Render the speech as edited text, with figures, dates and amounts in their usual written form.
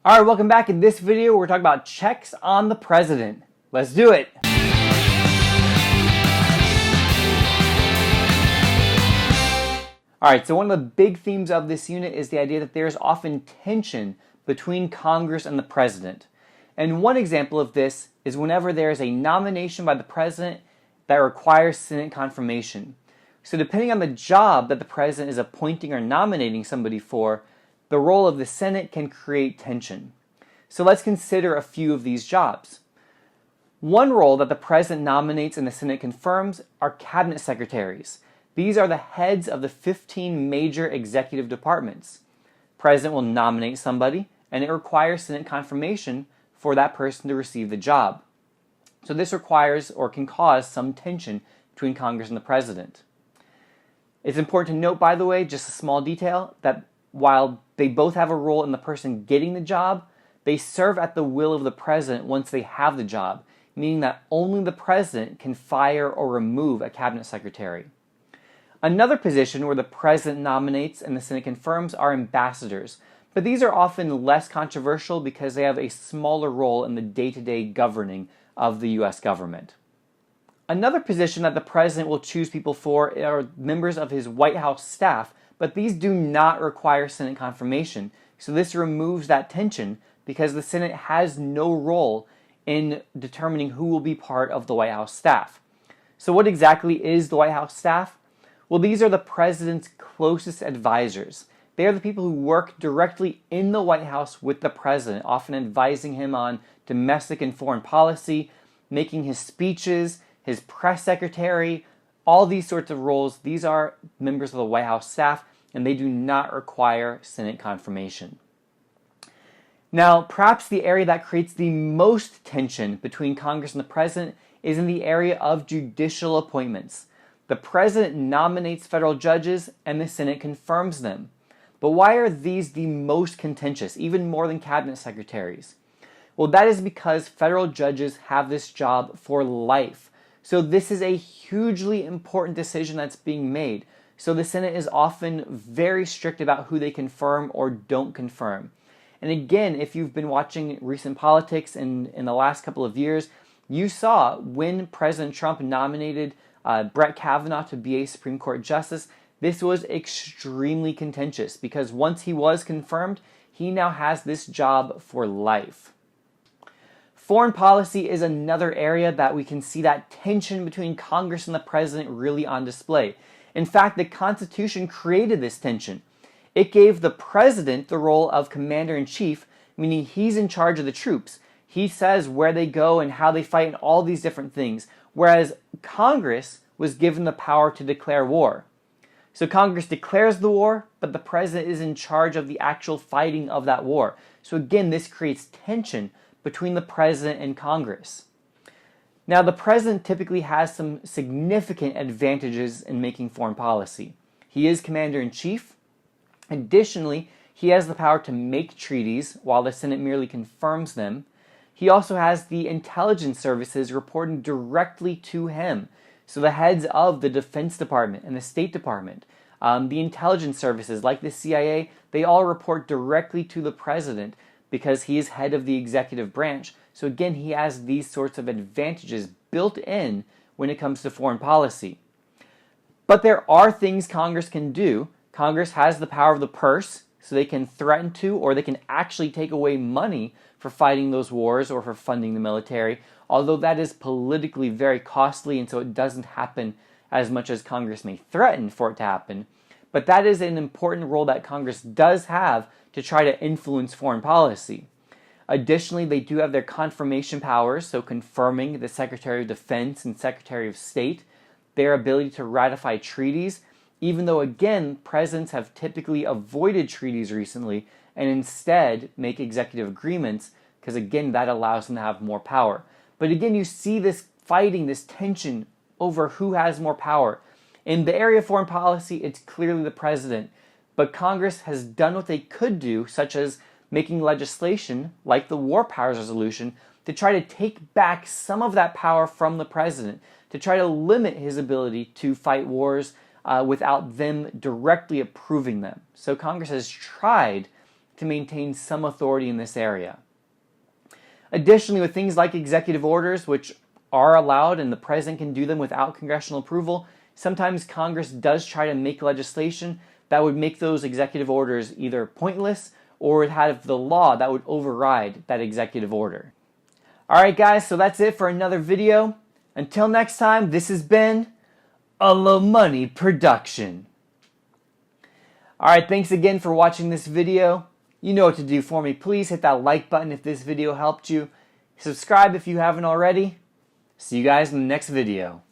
All right, welcome back. In this video, we're talking about checks on the president. Let's do it. All right, so one of the big themes of this unit is the idea that there is often tension between Congress and the president. And one example of this is whenever there is a nomination by the president that requires Senate confirmation. So depending on the job that the president is appointing or nominating somebody for, the role of the Senate can create tension. So let's consider a few of these jobs. One role that the president nominates and the Senate confirms are cabinet secretaries. These are the heads of the 15 major executive departments. The president will nominate somebody, and it requires Senate confirmation for that person to receive the job. So this requires or can cause some tension between Congress and the president. It's important to note, by the way, just a small detail, that while they both have a role in the person getting the job, they serve at the will of the president once they have the job, meaning that only the president can fire or remove a cabinet secretary. Another position where the president nominates and the Senate confirms are ambassadors, but these are often less controversial because they have a smaller role in the day-to-day governing of the U.S. government. Another position that the president will choose people for are members of his White House staff, but these do not require Senate confirmation. So this removes that tension because the Senate has no role in determining who will be part of the White House staff. So what exactly is the White House staff? Well, these are the president's closest advisors. They are the people who work directly in the White House with the president, often advising him on domestic and foreign policy, making his speeches, his press secretary, all these sorts of roles. These are members of the White House staff, and they do not require Senate confirmation. Now, perhaps the area that creates the most tension between Congress and the president is in the area of judicial appointments. The president nominates federal judges, and the Senate confirms them. But why are these the most contentious, even more than cabinet secretaries? Well, that is because federal judges have this job for life. So this is a hugely important decision that's being made. So the Senate is often very strict about who they confirm or don't confirm. And again, if you've been watching recent politics in the last couple of years, you saw when President Trump nominated Brett Kavanaugh to be a Supreme Court justice, this was extremely contentious because once he was confirmed, he now has this job for life. Foreign policy is another area that we can see that tension between Congress and the president really on display. In fact, the Constitution created this tension. It gave the president the role of commander-in-chief, meaning he's in charge of the troops. He says where they go and how they fight and all these different things, whereas Congress was given the power to declare war. So Congress declares the war, but the president is in charge of the actual fighting of that war. So again, this creates tension between the president and Congress. Now, the president typically has some significant advantages in making foreign policy. He is commander-in-chief. Additionally, he has the power to make treaties while the Senate merely confirms them. He also has the intelligence services reporting directly to him. So the heads of the Defense Department and the State Department, the intelligence services like the CIA, they all report directly to the president because he is head of the executive branch. So again, he has these sorts of advantages built in when it comes to foreign policy. But there are things Congress can do. Congress has the power of the purse, so they can threaten to or they can actually take away money for fighting those wars or for funding the military, although that is politically very costly, and so it doesn't happen as much as Congress may threaten for it to happen. But that is an important role that Congress does have to try to influence foreign policy. Additionally, they do have their confirmation powers, so confirming the Secretary of Defense and Secretary of State, their ability to ratify treaties, even though, again, presidents have typically avoided treaties recently and instead make executive agreements because, again, that allows them to have more power. But again, you see this fighting, this tension over who has more power. In the area of foreign policy, it's clearly the president, but Congress has done what they could do, such as making legislation like the War Powers Resolution to try to take back some of that power from the president, to try to limit his ability to fight wars without them directly approving them. So Congress has tried to maintain some authority in this area. Additionally, with things like executive orders, which are allowed and the president can do them without congressional approval, sometimes Congress does try to make legislation that would make those executive orders either pointless or would have the law that would override that executive order. Alright guys, so that's it for another video. Until next time, this has been a Low Money production. Alright, thanks again for watching this video. You know what to do for me. Please hit that like button if this video helped you. Subscribe if you haven't already. See you guys in the next video.